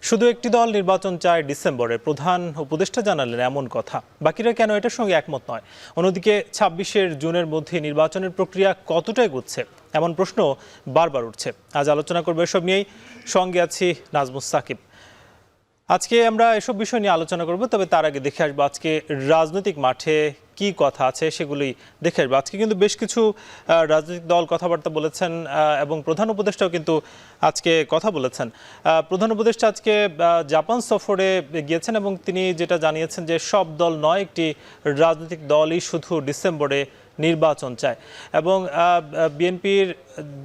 শুধু একটি দল নির্বাচন চায় ডিসেম্বরে, প্রধান উপদেষ্টা জানালেন এমন কথা। বাকিরা কেন এটার সঙ্গে একমত নয়? অন্যদিকে ২৬ জুনের মধ্যে নির্বাচনের প্রক্রিয়া কতটা এগোচ্ছে, এমন প্রশ্ন বারবার উঠছে। আজ আলোচনা করবো এসব নিয়েই। সঙ্গে আছি নাজমুস সাকিব। আজকে আমরা এসব বিষয় নিয়ে আলোচনা করব, তবে তার আগে দেখে আসবো আজকে রাজনৈতিক মাঠে কি কথা আছে সেগুলোই দেখে আসবো। আজকে কিন্তু বেশ কিছু রাজনৈতিক দল কথাবার্তা বলেছেন এবং প্রধান উপদেষ্টাও কিন্তু আজকে কথা বলেছেন। প্রধান উপদেষ্টা আজকে জাপান সফরে গিয়েছেন এবং তিনি যেটা জানিয়েছেন যে সব দল নয়, একটি রাজনৈতিক দলই শুধু ডিসেম্বরে নির্বাচন চায়। এবং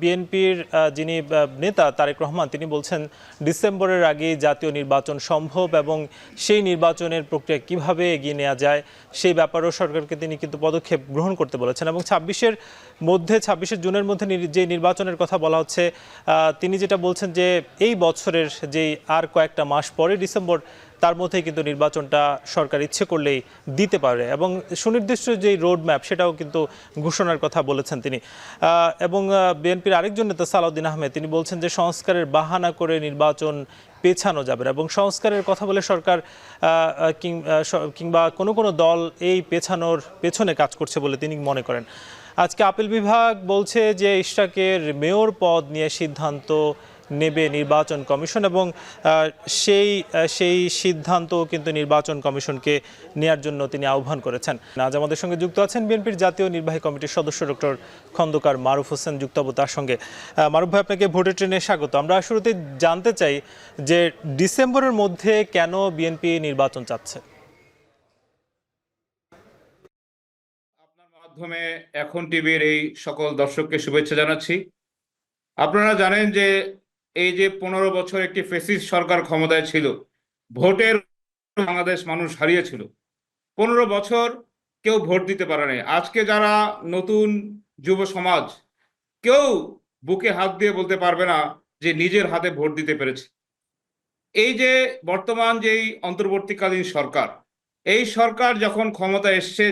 বিএনপির যিনি নেতা তারেক রহমান, তিনি বলছেন ডিসেম্বরের আগে জাতীয় নির্বাচন সম্ভব এবং সেই নির্বাচনের প্রক্রিয়া কিভাবে এগিয়ে নেওয়া যায় সেই ব্যাপারেও সরকারকে তিনি কিন্তু পদক্ষেপ গ্রহণ করতে বলেছেন। এবং ২৬ জুনের মধ্যে যে নির্বাচনের কথা বলা হচ্ছে, তিনি যেটা বলছেন যে এই বছরের যেই আর কয়েকটা মাস পরে ডিসেম্বর, তার মধ্যেই কিন্তু নির্বাচনটা সরকার ইচ্ছে করলেই দিতে পারে এবং সুনির্দিষ্ট যেই রোড ম্যাপ সেটাও কিন্তু ঘোষণার কথা বলেছেন তিনি। এবং বিএনপির আরেকজন নেতা সালাউদ্দিন আহমেদ, তিনি বলছেন যে সংস্কারের বাহানা করে নির্বাচন পেছানো যাবে না এবং সংস্কারের কথা বলে সরকার কিংবা কোনো দল এই পেছানোর পেছনে কাজ করছে বলে তিনি মনে করেন। আজকে আপিল বিভাগ বলছে যে ইশরাকের মেয়র পদ নিয়ে সিদ্ধান্ত নেবে নির্বাচন কমিশন এবং সেই সিদ্ধান্ত কিন্তু নির্বাচন কমিশনকে নেয়ার জন্য তিনি আহ্বান করেছেন। আজ আমাদের সঙ্গে যুক্ত আছেন বিএনপির জাতীয় নির্বাহী কমিটির সদস্য ডক্টর খন্দকার মারুফ হোসেন, যুক্ত হব তার সঙ্গে। মারুফ ভাই, আপনাকে ভোটের ট্রেনে স্বাগত। আমরা শুরুতে জানতে চাই যে ডিসেম্বরের মধ্যে কেন বিএনপি নির্বাচন চাচ্ছে? আপনার মাধ্যমে এখন টিভির এই সকল দর্শককে শুভেচ্ছা জানাচ্ছি। আপনারা জানেন যে এই যে 15 বছর একটি ফ্যাসিস্ট সরকার ক্ষমতায় ছিল, ভোটের বাংলাদেশ মানুষ হারিয়েছিল। 15 বছর কেউ ভোট দিতে পারে নাই। আজকে যারা নতুন যুব সমাজ, কেউ বুকে হাত দিয়ে বলতে পারবে না যে নিজের হাতে ভোট দিতে পেরেছে। এই যে বর্তমান যেই অন্তর্বর্তীকালীন সরকার, এই সরকার যখন ক্ষমতা এসছে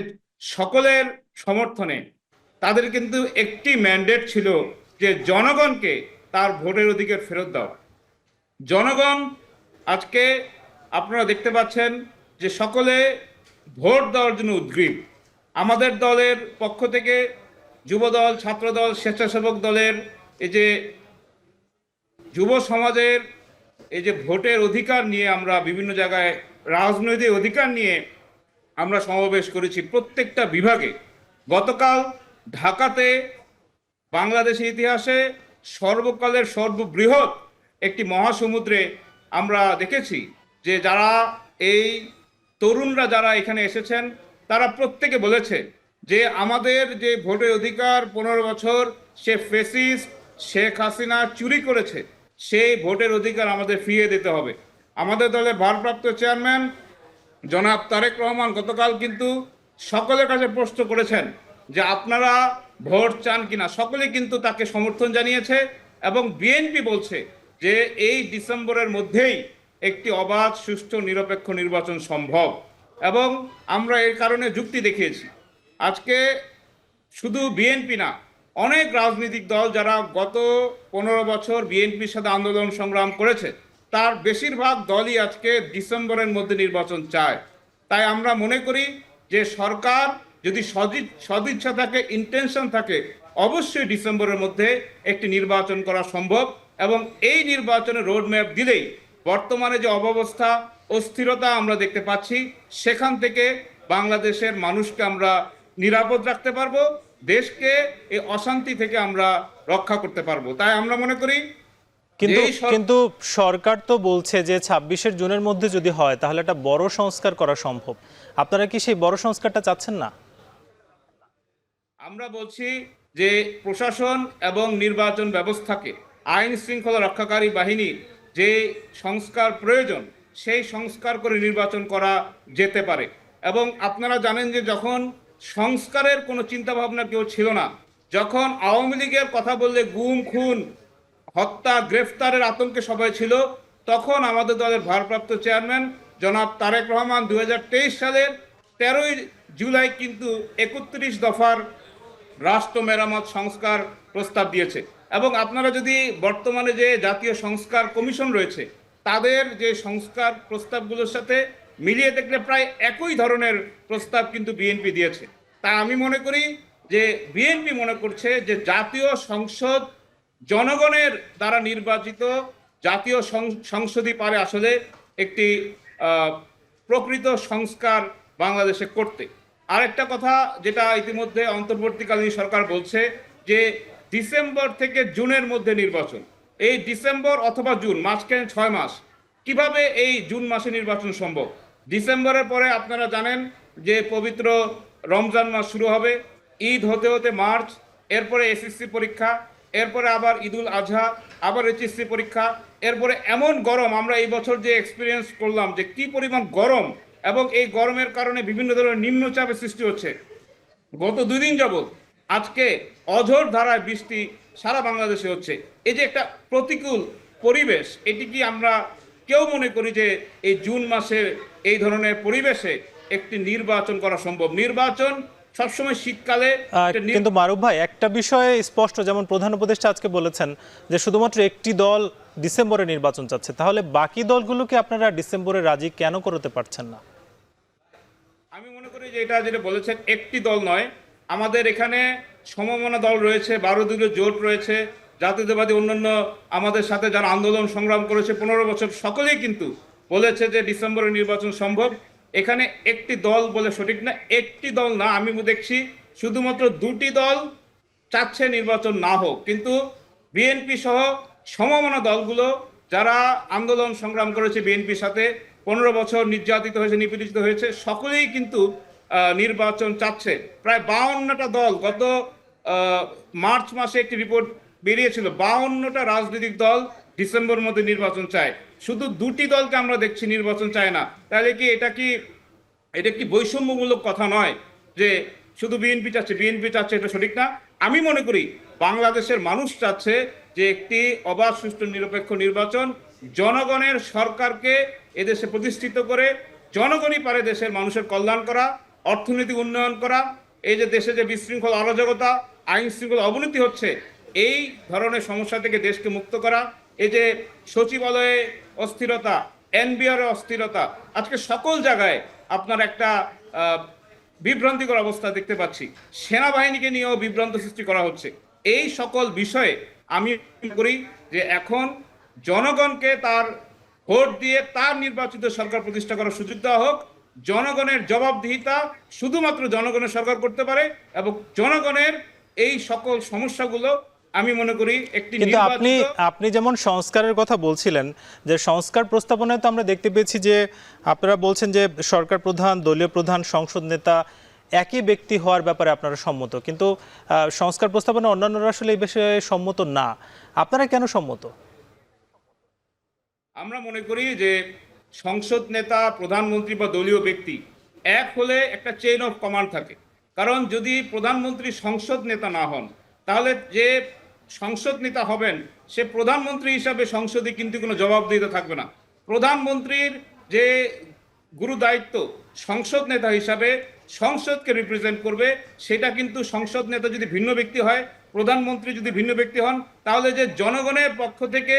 সকলের সমর্থনে, তাদের কিন্তু একটি ম্যান্ডেট ছিল যে জনগণকে তার ভোটের অধিকার ফেরত দেওয়া। জনগণ আজকে আপনারা দেখতে পাচ্ছেন যে সকলে ভোট দেওয়ার জন্য উদ্গ্রীব। আমাদের দলের পক্ষ থেকে যুবদল, ছাত্রদল, স্বেচ্ছাসেবক দলের এই যে যুব সমাজের এই যে ভোটের অধিকার নিয়ে আমরা বিভিন্ন জায়গায় রাজনৈতিক অধিকার নিয়ে আমরা সমাবেশ করেছি প্রত্যেকটা বিভাগে। গতকাল ঢাকাতে বাংলাদেশের ইতিহাসে সর্বকালের সর্ববৃহৎ একটি মহাসমুদ্রে আমরা দেখেছি যে যারা এই তরুণরা যারা এখানে এসেছেন, তারা প্রত্যেকে বলেছে যে আমাদের যে ভোটের অধিকার 15 বছর সে ফ্যাসিস্ট শেখ হাসিনা চুরি করেছে, সেই ভোটের অধিকার আমাদের ফিরিয়ে দিতে হবে। আমাদের দলের ভারপ্রাপ্ত চেয়ারম্যান জনাব তারেক রহমান গতকাল কিন্তু সকলের কাছে প্রশ্ন করেছেন যে আপনারা ভোট চান কিনা। সকলে কিন্তু তাকে সমর্থন জানিয়েছে এবং বিএনপি বলছে যে এই ডিসেম্বরের মধ্যেই একটি অবাধ, সুষ্ঠু, নিরপেক্ষ নির্বাচন সম্ভব এবং আমরা এর কারণে যুক্তি দেখিয়েছি। আজকে শুধু বিএনপি না, অনেক রাজনৈতিক দল যারা গত 15 বছর বিএনপির সাথে আন্দোলন সংগ্রাম করেছে, তার বেশিরভাগ দলই আজকে ডিসেম্বরের মধ্যে নির্বাচন চায়। তাই আমরা মনে করি যে সরকার যদি সদিচ্ছা থাকে, ইন্টেনশন থাকে, অবশ্যই ডিসেম্বরের মধ্যে একটি নির্বাচন করা সম্ভব এবং এই নির্বাচনের রোডম্যাপ দিলেই বর্তমানে যে অব্যবস্থা, অস্থিরতা আমরা দেখতে পাচ্ছি, সেখান থেকে বাংলাদেশের মানুষকে আমরা নিরাপদ রাখতে পারবো, দেশকে এই অশান্তি থেকে আমরা রক্ষা করতে পারবো। তাই আমরা মনে করি কিন্তু সরকার তো বলছে যে ২৬ জুনের মধ্যে যদি হয় তাহলে একটা বড় সংস্কার করা সম্ভব। আপনারা কি সেই বড় সংস্কারটা চাচ্ছেন না? আমরা বলছি যে প্রশাসন এবং নির্বাচন ব্যবস্থাকে, আইন শৃঙ্খলা রক্ষাকারী বাহিনীর যে সংস্কার প্রয়োজন, সেই সংস্কার করে নির্বাচন করা যেতে পারে। এবং আপনারা জানেন যে যখন সংস্কারের কোনো চিন্তাভাবনা কেউ ছিল না, যখন আওয়ামী লীগের কথা বললে গুম, খুন, হত্যা, গ্রেফতারের আতঙ্কে সবাই ছিল, তখন আমাদের দলের ভারপ্রাপ্ত চেয়ারম্যান জনাব তারেক রহমান 2023 সালের 13ই জুলাই কিন্তু 31 দফার রাষ্ট্র মেরামত সংস্কার প্রস্তাব দিয়েছে। এবং আপনারা যদি বর্তমানে যে জাতীয় সংস্কার কমিশন রয়েছে, তাদের যে সংস্কার প্রস্তাবগুলোর সাথে মিলিয়ে দেখলে প্রায় একই ধরনের প্রস্তাব কিন্তু বিএনপি দিয়েছে। তা আমি মনে করি যে বিএনপি মনে করছে যে জাতীয় সংসদ জনগণের দ্বারা নির্বাচিত জাতীয় সংসদই পারে আসলে একটি প্রকৃত সংস্কার বাংলাদেশে করতে। আরেকটা কথা যেটা ইতিমধ্যে অন্তর্বর্তীকালীন সরকার বলছে যে ডিসেম্বর থেকে জুনের মধ্যে নির্বাচন, এই ডিসেম্বর অথবা জুন, মাঝখানে 6 মাস, কিভাবে এই জুন মাসে নির্বাচন সম্ভব? ডিসেম্বরের পরে আপনারা জানেন যে পবিত্র রমজান মাস শুরু হবে, ঈদ হতে হতে মার্চ, এরপরে এসএসসি পরীক্ষা, এরপরে আবার ঈদুল আজহা, আবার এইচএসসি পরীক্ষা, এরপরে এমন গরম আমরা এই বছর যে এক্সপিরিয়েন্স করলাম যে কি পরিমাণ গরম, এবং এই গরমের কারণে বিভিন্ন ধরনের নিম্নচাপের সৃষ্টি হচ্ছে। গত 2 দিন যাবৎ আজকে অঝোর ধারায় বৃষ্টি সারা বাংলাদেশে হচ্ছে। এই যে একটা প্রতিকূল পরিবেশ, এটি কি আমরা কেউ মনে করি যে এই জুন মাসে এই ধরনের পরিবেশে একটি নির্বাচন করা সম্ভব? নির্বাচন সবসময় শীতকালে কিন্তু মারুফ ভাই, একটা বিষয়ে স্পষ্ট, যেমন প্রধান উপদেষ্টা আজকে বলেছেন যে শুধুমাত্র একটি দল ডিসেম্বরে নির্বাচন চাচ্ছে, তাহলে বাকি দলগুলোকে আপনারা ডিসেম্বরে রাজি কেন করতে পারছেন না? আমি মনে করি যে এটা যেটা বলেছেন একটি দল নয়, আমাদের এখানে সমমনা দল রয়েছে, 12 দলীয় জোট রয়েছে, জাতীয়তাবাদী অন্যান্য আমাদের সাথে যারা আন্দোলন সংগ্রাম করেছে 15 বছর, সকলেই কিন্তু বলেছে যে ডিসেম্বরে নির্বাচন সম্ভব। এখানে একটি দল বলে সঠিক না, একটি দল না, আমি দেখছি শুধুমাত্র 2টি দল চাচ্ছে নির্বাচন না হোক, কিন্তু বিএনপি সহ সমমনা দলগুলো যারা আন্দোলন সংগ্রাম করেছে বিএনপির সাথে, 15 বছর নির্যাতিত হয়েছে, নিপীড়িত হয়েছে, সকলেই কিন্তু নির্বাচন চাচ্ছে। প্রায় 52টা দল, গত মার্চ মাসে একটি রিপোর্ট বেরিয়েছিল, 52টা রাজনৈতিক দল ডিসেম্বরের মধ্যে নির্বাচন চায়। শুধু 2টি দলকে আমরা দেখছি নির্বাচন চায় না। তাহলে কি এটা কি বৈষম্যমূলক কথা নয় যে শুধু বিএনপি চাচ্ছে, এটা সঠিক না? আমি মনে করি বাংলাদেশের মানুষ চাচ্ছে যে একটি অবাধ, সুষ্ঠু, নিরপেক্ষ নির্বাচন, জনগণের সরকারকে এদেশে প্রতিষ্ঠিত করে জনগণই পারে দেশের মানুষের কল্যাণ করা, অর্থনৈতিক উন্নয়ন করা। এই যে দেশে যে বিশৃঙ্খল অরাজকতা, আইন শৃঙ্খলা অবনতি হচ্ছে, এই ধরনের সমস্যা থেকে দেশকে মুক্ত করা। এই যে সচিবালয়ে অস্থিরতা, এনবিআর অস্থিরতা, আজকে সকল জায়গায় আপনার একটা বিভ্রান্তিকর অবস্থা দেখতে পাচ্ছি। সেনাবাহিনীকে নিয়েও বিভ্রান্ত সৃষ্টি করা হচ্ছে। এই সকল বিষয়ে আমি মনে করি যে এখন জনগণকে তার ভোট দিয়ে তার নির্বাচিত সরকার প্রতিষ্ঠা করার সুযোগ দেওয়া হোক। জনগণের জবাবদিহিতা শুধুমাত্র জনগণের সরকার করতে পারে, এবং জনগণের এই সকল সমস্যাগুলো আমি মনে করি একটি কিন্তু আপনি যেমন সংস্কারের কথা বলছিলেন, যে সংস্কার প্রস্তাবনায় তো আমরা দেখতে পেয়েছি যে আপনারা বলছেন যে সরকার প্রধান, দলীয় প্রধান, সংসদ নেতা একই ব্যক্তি হওয়ার ব্যাপারে আপনারা সম্মত, কিন্তু সংস্কার প্রস্তাবনা অন্যান্যরা আসলে এই বিষয়ে সম্মত না। আপনারা কেন সম্মত? আমরা মনে করি যে সংসদ নেতা, প্রধানমন্ত্রী বা দলীয় ব্যক্তি এক হলে একটা চেইন অফ কমান্ড থাকে। কারণ যদি প্রধানমন্ত্রী সংসদ নেতা না হন, তাহলে যে সংসদ নেতা হবেন সে প্রধানমন্ত্রী হিসাবে সংসদে কিন্তু কোনো জবাবদিহিতা থাকবে না। প্রধানমন্ত্রীর যে গুরু দায়িত্ব সংসদ নেতা হিসাবে সংসদকে রিপ্রেজেন্ট করবে, সেটা কিন্তু সংসদ নেতা যদি ভিন্ন ব্যক্তি হয়, প্রধানমন্ত্রী যদি ভিন্ন ব্যক্তি হন, তাহলে যে জনগণের পক্ষ থেকে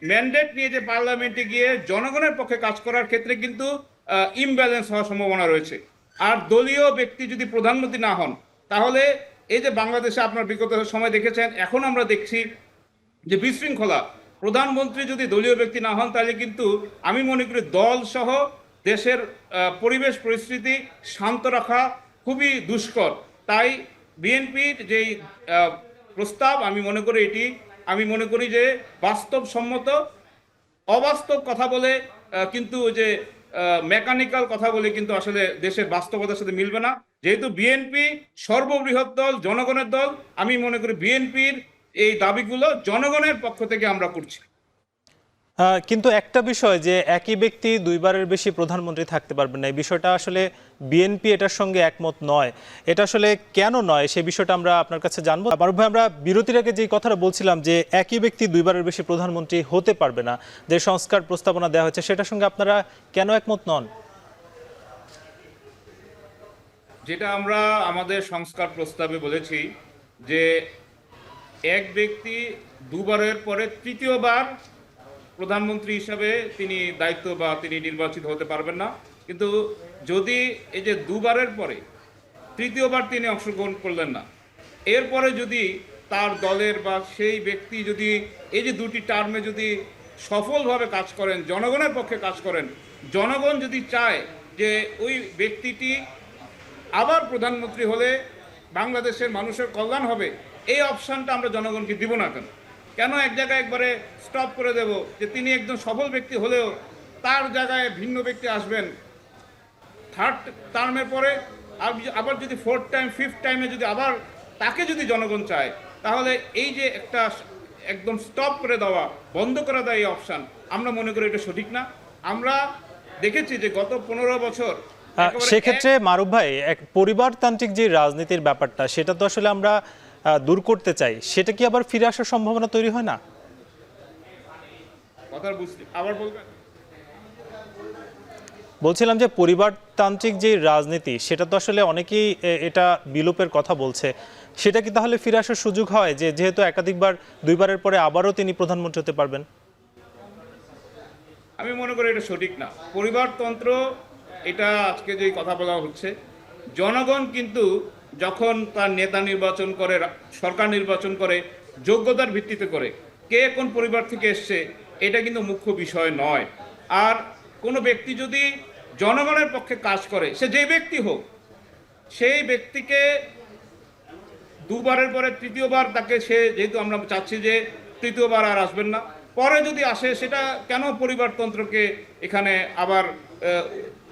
ম্যান্ডেট নিয়ে যে পার্লামেন্টে গিয়ে জনগণের পক্ষে কাজ করার ক্ষেত্রে কিন্তু ইমব্যালেন্স হওয়ার সম্ভাবনা রয়েছে। আর দলীয় ব্যক্তি যদি প্রধানমন্ত্রী না হন, তাহলে এই যে বাংলাদেশে আপনার বিগত সময় দেখেছেন, এখন আমরা দেখছি যে বিশৃঙ্খলা, প্রধানমন্ত্রী যদি দলীয় ব্যক্তি না হন, তাহলে কিন্তু আমি মনে করি দল সহ দেশের পরিবেশ পরিস্থিতি শান্ত রাখা খুবই দুষ্কর। তাই বিএনপির যেই প্রস্তাব, আমি মনে করি যে বাস্তবসম্মত। অবাস্তব কথা বলে কিন্তু যে মেকানিক্যাল কথা বলে কিন্তু আসলে দেশের বাস্তবতার সাথে মিলবে না। যেহেতু বিএনপি সর্ববৃহৎ দল, জনগণের দল, আমি মনে করি বিএনপির এই দাবিগুলো জনগণের পক্ষ থেকে আমরা করছি। কিন্তু একটা বিষয়, যে একই ব্যক্তি দুইবারের বেশি প্রধানমন্ত্রী থাকতে পারবেন না, এই বিষয়টা আসলে বিএনপি এটার সঙ্গে একমত নয়। এটা আসলে কেন নয়, সেই বিষয়টা আমরা আপনার কাছে জানবো। মারুফ ভাই, আমরা বিরতির আগে যে কথাটা বলছিলাম যে একই ব্যক্তি দুইবারের বেশি প্রধানমন্ত্রী হতে পারবে না, যে সংস্কার প্রস্তাবনা দেওয়া হয়েছে, সেটার সঙ্গে আপনারা কেন একমত নন? যেটা আমরা আমাদের সংস্কার প্রস্তাবে বলেছি যে এক ব্যক্তি দুবারের পরে তৃতীয়বার প্রধানমন্ত্রী হিসাবে তিনি দায়িত্ব বা তিনি নির্বাচিত হতে পারবেন না। কিন্তু যদি এই যে দুবারের পরে তৃতীয়বার তিনি অংশগ্রহণ করলেন না, এরপরে যদি তার দলের বা সেই ব্যক্তি যদি এই যে দুটি টার্মে যদি সফলভাবে কাজ করেন, জনগণের পক্ষে কাজ করেন, জনগণ যদি চায় যে ওই ব্যক্তিটি আবার প্রধানমন্ত্রী হলে বাংলাদেশের মানুষের কল্যাণ হবে, এই অপশানটা আমরা জনগণকে দিব না। কেন কেন এক জায়গায় একবারে স্টপ করে দেব যে তিনি একজন সফল ব্যক্তি হলেও তার জায়গায় ভিন্ন ব্যক্তি আসবেন থার্ড টার্মের পরে, আবার যদি ফোর্থ টাইম ফিফথ টাইমে যদি আবার তাকে যদি জনগণ চায়, তাহলে এই যে একটা একদম স্টপ করে দেওয়া, বন্ধ করে দেওয়া এই অপশান, আমরা মনে করি এটা সঠিক না। আমরা দেখেছি যে গত 15 বছর সেক্ষেত্রে মারুফ ভাই, এক পরিবারতান্ত্রিক যে রাজনীতির ব্যাপারটা, সেটা তো আসলে আমরা দূর করতে চাই, সেটা কি আবার ফিরে আসার সম্ভাবনা তৈরি হয় না? কথা বুঝতে আবার বলবেন? বলছিলাম যে পরিবারতান্ত্রিক যে রাজনীতি, সেটা তো আসলে অনেকেই এটা বিলোপের কথা বলছে, সেটা কি তাহলে ফিরে আসার সুযোগ হয়, যে যেহেতু একাধিকবার, দুইবারের পরে আবারও তিনি প্রধানমন্ত্রী হতে পারবেন? আমি মনে করি এটা সঠিক না। পরিবারতন্ত্র, এটা আজকে যে কথা বলা হচ্ছে, জনগণ কিন্তু যখন তার নেতা নির্বাচন করে, সরকার নির্বাচন করে, যোগ্যতার ভিত্তিতে করে, কে কোন পরিবার থেকে এসছে এটা কিন্তু মুখ্য বিষয় নয়। আর কোনো ব্যক্তি যদি জনগণের পক্ষে কাজ করে, সে যে ব্যক্তি হোক, সেই ব্যক্তিকে দুবারের পরে তৃতীয়বার তাকে, সে যেহেতু আমরা চাচ্ছি যে তৃতীয়বার আর আসবেন না, পরে যদি আসে, সেটা কেন পরিবারতন্ত্রকে এখানে আবার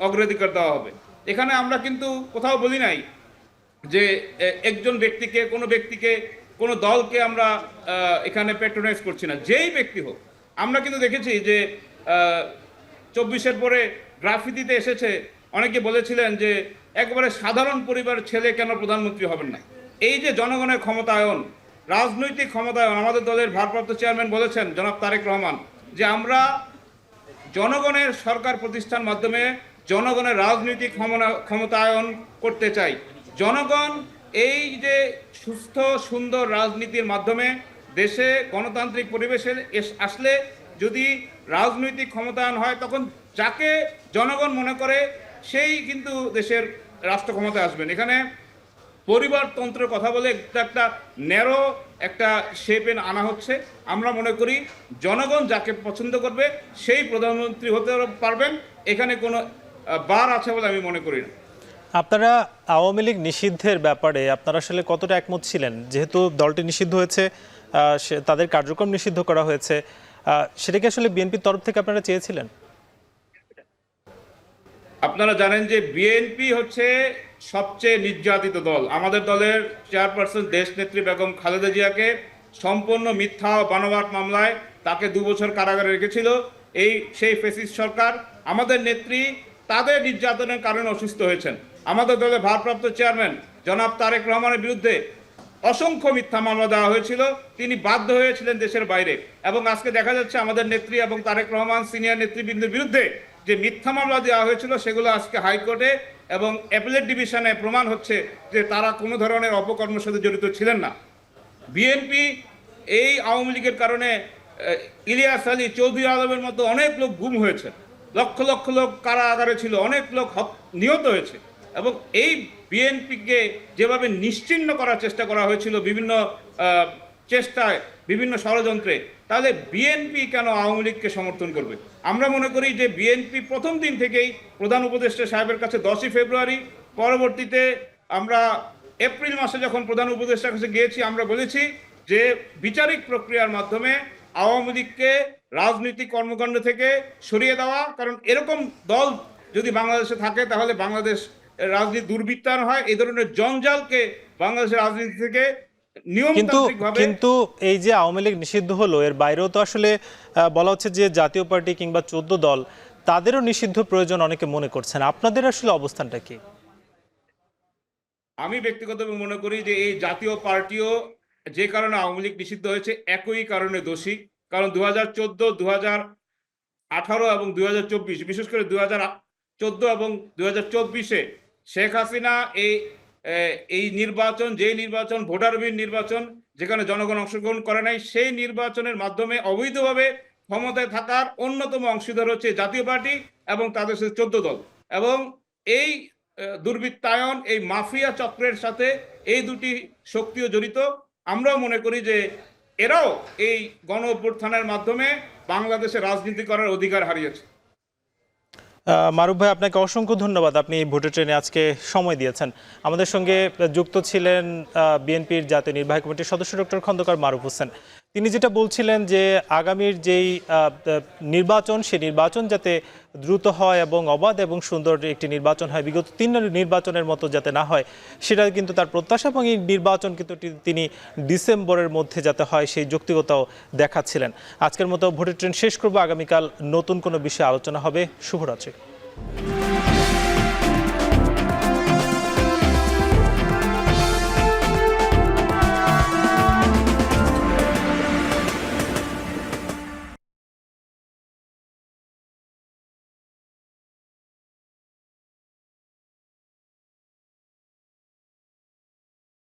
অগ্রাধিকার দেওয়া হবে? এখানে আমরা কিন্তু কোথাও বলি নাই যে একজন ব্যক্তিকে, কোনো দলকে আমরা এখানে প্যাট্রোনাইজ করছি না, যেই ব্যক্তি হোক। আমরা কিন্তু দেখেছি যে 24-এর পরে গ্রাফিতিতে এসেছে, অনেকে বলেছিলেন যে একবারে সাধারণ পরিবারের ছেলে কেন প্রধানমন্ত্রী হবেন না। এই যে জনগণের ক্ষমতায়ন, রাজনৈতিক ক্ষমতায়ন, আমাদের দলের ভারপ্রাপ্ত চেয়ারম্যান বলেছেন জনাব তারেক রহমান যে আমরা জনগণের সরকার প্রতিষ্ঠার মাধ্যমে জনগণের রাজনৈতিক ক্ষমতায়ন করতে চাই। জনগণ এই যে সুস্থ সুন্দর রাজনীতির মাধ্যমে দেশে গণতান্ত্রিক পরিবেশে আসলে যদি রাজনৈতিক ক্ষমতায়ন হয়, তখন যাকে জনগণ মনে করে সেই কিন্তু দেশের রাষ্ট্র ক্ষমতায় আসবেন। এখানে পরিবারতন্ত্রের কথা বলে একটা ন্যারো একটা শেপে আনা হচ্ছে। আমরা মনে করি জনগণ যাকে পছন্দ করবে সেই প্রধানমন্ত্রী হতে পারবেন, এখানে কোনো বার আছে বলে আমি মনে করি না। আপনারা আওয়ামী লীগ নিষিদ্ধের ব্যাপারে আপনারা আসলে কতটা একমত ছিলেন? যেহেতু দলটি নিষিদ্ধ হয়েছে, তাদের কার্যক্রম নিষিদ্ধ করা হয়েছে, সেটা কি আসলে বিএনপির তরফ থেকে আপনারা চেয়েছিলেন? আপনারা জানেন যে বিএনপি হচ্ছে সবচেয়ে নির্যাতিত দল। আমাদের দলের চেয়ারপারসন দেশনেত্রী বেগম খালেদা জিয়াকে সম্পূর্ণ মিথ্যা ও বানোয়াট মামলায় তাকে 2 বছর কারাগারে রেখেছিল সেই ফ্যাসিস্ট সরকার। আমাদের নেত্রী তাদের নির্যাতনের কারণে অসুস্থ হয়েছেন। আমাদের দলের ভারপ্রাপ্ত চেয়ারম্যান জনাব তারেক রহমানের বিরুদ্ধে অসংখ্য মিথ্যা মামলা দেওয়া হয়েছিল, তিনি বাধ্য হয়েছিলেন দেশের বাইরে। এবং আজকে দেখা যাচ্ছে আমাদের নেত্রী এবং তারেক রহমান সিনিয়র নেতৃবৃন্দের বিরুদ্ধে যে মিথ্যা মামলা দেওয়া হয়েছিল, সেগুলো আজকে হাইকোর্টে এবং অ্যাপিলেট ডিভিশনে প্রমাণ হচ্ছে যে তারা কোনো ধরনের অপকর্মের সাথে জড়িত ছিলেন না। বিএনপি এই আওয়ামী লীগের কারণে ইলিয়াস আলী, চৌধুরী আলমের মতো অনেক লোক গুম হয়েছে, লক্ষ লক্ষ লোক কারাগারে ছিল, অনেক লোক নিহত হয়েছে। এবং এই বিএনপিকে যেভাবে নিশ্চিহ্ন করার চেষ্টা করা হয়েছিল বিভিন্ন চেষ্টায়, বিভিন্ন ষড়যন্ত্রে, তাহলে বিএনপি কেন আওয়ামী লীগকে সমর্থন করবে? আমরা মনে করি যে বিএনপি প্রথম দিন থেকেই প্রধান উপদেষ্টা সাহেবের কাছে 10ই ফেব্রুয়ারি, পরবর্তীতে আমরা এপ্রিল মাসে যখন প্রধান উপদেষ্টার কাছে গিয়েছি, আমরা বলেছি যে বিচারিক প্রক্রিয়ার মাধ্যমে আওয়ামী লীগকে রাজনৈতিক কর্মকাণ্ড থেকে সরিয়ে দেওয়া। কারণ এরকম দল যদি বাংলাদেশে থাকে, তাহলে বাংলাদেশ রাজনীতি দুর্বৃত্তায়ন হয়। এই ধরনের জঞ্জালকে বাংলাদেশের রাজনীতি থেকে কিন্তু এই যে আওয়ামী লীগ নিষিদ্ধ হলো, এর বাইরেও তো আসলে বলা হচ্ছে যে জাতীয় পার্টি কিংবা 14 দল, তাদেরও নিষিদ্ধ প্রয়োজন অনেকে মনে করছেন। আপনাদের আসলে অবস্থানটা কি? আমি ব্যক্তিগতভাবে মনে করি যে এই জাতীয় পার্টিও যে কারণে আওয়ামী লীগ নিষিদ্ধ হয়েছে একই কারণে দোষী। কারণ 2014, 2018 এবং 2024, বিশেষ করে 2014 এবং 2024-এ শেখ হাসিনা এই নির্বাচন, যে নির্বাচন ভোটারবিহীন নির্বাচন, যেখানে জনগণ অংশগ্রহণ করে নাই, সেই নির্বাচনের মাধ্যমে অবৈধভাবে ক্ষমতায় থাকার অন্যতম অংশীদার হচ্ছে জাতীয় পার্টি এবং তাদের সাথে 14 দল, এবং এই দুর্বৃত্তায়ন, এই মাফিয়া চক্রের সাথে এই দুটি শক্তিও জড়িত। আমরাও মনে করি যে এরাও এই গণ অভ্যুত্থানের মাধ্যমে বাংলাদেশে রাজনীতি করার অধিকার হারিয়েছে। মারুফ ভাই, আপনাকে অসংখ্য ধন্যবাদ, আপনি ভোটের ট্রেনে আজকে সময় দিয়েছেন। আমাদের সঙ্গে যুক্ত ছিলেন বিএনপির জাতীয় নির্বাহী কমিটির সদস্য ডক্টর খন্দকার মারুফ হোসেন। তিনি যেটা বলছিলেন যে আগামীর যেই নির্বাচন, সেই নির্বাচন যাতে দ্রুত হয় এবং অবাধ এবং সুন্দর একটি নির্বাচন হয়, বিগত 3 নির্বাচনের মতো যাতে না হয়, সেটা কিন্তু তার প্রত্যাশা, এবং এই নির্বাচন কিন্তু তিনি ডিসেম্বরের মধ্যে যাতে হয় সেই যৌক্তিকতাও দেখাচ্ছিলেন। আজকের মতো ভোটের ট্রেন শেষ করব, আগামীকাল নতুন কোনো বিষয়ে আলোচনা হবে। শুভরাত্রি।